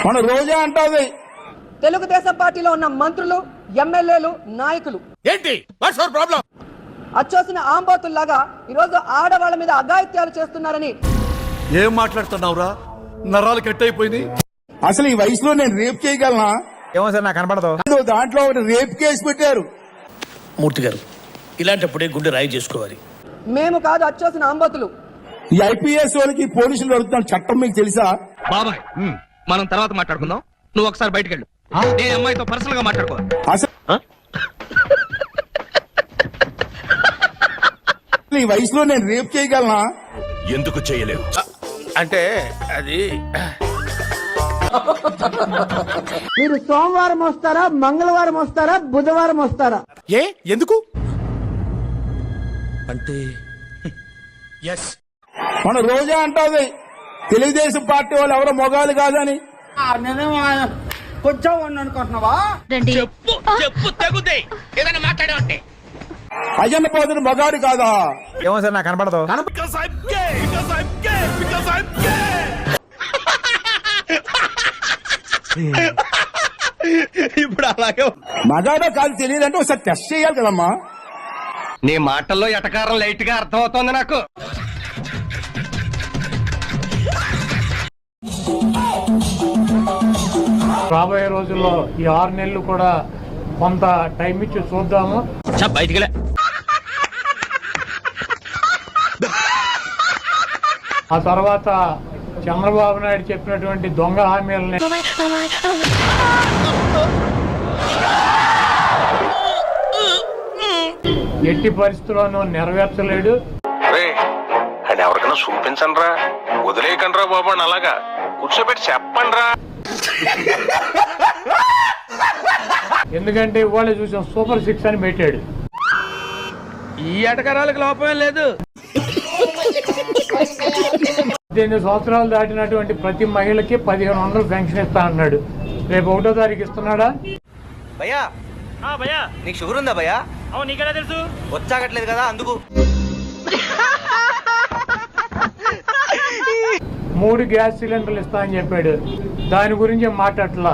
మన రోజా అంటాది తెలుగుదేశం పార్టీలో ఉన్న మంత్రులు, ఎమ్మెల్యేలు, నాయకులు ఏంటి వాట్స్ యువర్ ప్రాబ్లం? అచ్చోసిన ఆంబోతుల్లాగా ఈరోజు ఆడవాళ్ళ మీద అఘాయిత్యాలు చేస్తున్నారని. ఏం మాట్లాడుతున్నావురా? నరాలు కట్ అయిపోయింది. అసలు ఈ వయసులో నేను రేప్ చేయగలనా? ఏమో సార్ నాకు కనపడదు. దాంట్లో ఒకటి రేప్ కేసు పెట్టారు. మూర్తి గారు, ఇలాంటప్పుడే గుండె రాయి చేసుకోవాలి. మేము కాదు అచ్చోసిన ఆంబోతులు. ఈ ఐపీఎస్ వాళ్ళకి పోలీసులు అడుగుతున్న చట్టం మీకు తెలుసా? బాబాయ్, మనం తర్వాత మాట్లాడుకుందాం. నువ్వు ఒకసారి బయటకు వెళ్ళు. నేను అమ్మాయితో పర్సనల్ గా మాట్లాడుకోవాలి. అసలు ఈ వయసులో నేను రేప్ చేయగలనా? ఎందుకు చేయలేవు? అంటే అది మీరు సోమవారం వస్తారా, మంగళవారం వస్తారా, బుధవారం వస్తారా? ఏ ఎందుకు అంటే మన రోజా అంటాది తెలుగుదేశం పార్టీ వాళ్ళు ఎవరో మొగాలు కాదని. కొంచెం అనుకుంటున్నావా? చెప్పు చెప్పు తెగుతాయి. ఏదైనా మాట్లాడావంటే అజన్న పోతున్న మగాడు కాదా? ఏమో సార్ నాకు కనపడదు. ఇప్పుడు అలాగే మగాడో కాదు తెలియదంటే ఒకసారి టెస్ట్ చేయాలి కదమ్మా. నీ మాటల్లో ఎటకారం లైట్ గా అర్థం అవుతోంది నాకు. రాబోయే రోజుల్లో ఈ 6 నెలలు కూడా కొంత టైం ఇచ్చి చూద్దాము. బయటికి ఆ తర్వాత చంద్రబాబు నాయుడు చెప్పినటువంటి దొంగ హామీలని ఎట్టి పరిస్థితుల్లోనూ నెరవేర్చలేడు. ఎవరికైనా చూపించండి రా, వదిలేయకండి రా బాబు అని అలాగా కూర్చోబెట్టి చెప్పండి రా. ఎందుకంటే ఇవాళ చూసాం సూపర్ 6 అని పెట్టాడు. ఈ ఎటకారాలకు లోపమే లేదు. 18 సంవత్సరాలు దాటినటువంటి ప్రతి మహిళకి 1500 పెన్షన్ ఇస్తా అన్నాడు. రేపు 1వ తారీఖు ఇస్తున్నాడా? భయ్యా భయ్యా నీకు షుగర్ ఉందా భయ్యా? అవును, నీకెలా తెలుసు? వచ్చాగట్లేదు కదా అందుకు. 3 గ్యాస్ సిలిండర్లు ఇస్తా అని చెప్పాడు. దాని గురించి మాట్లాడలా.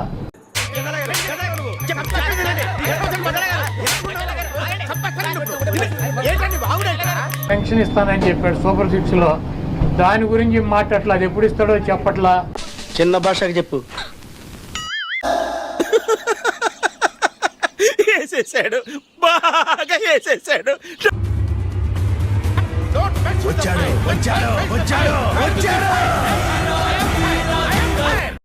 పెన్షన్ ఇస్తానని చెప్పాడు సూపర్ 6 లో. దాని గురించి మాట్లాడలా. అది ఎప్పుడు ఇస్తాడో చెప్పట్లా. చిన్న భాషకి చెప్పు. వేసేసాడు, బాగా వేసేసాడు. వచ్చాడు వచ్చాడు వచ్చాడు వచ్చాడు.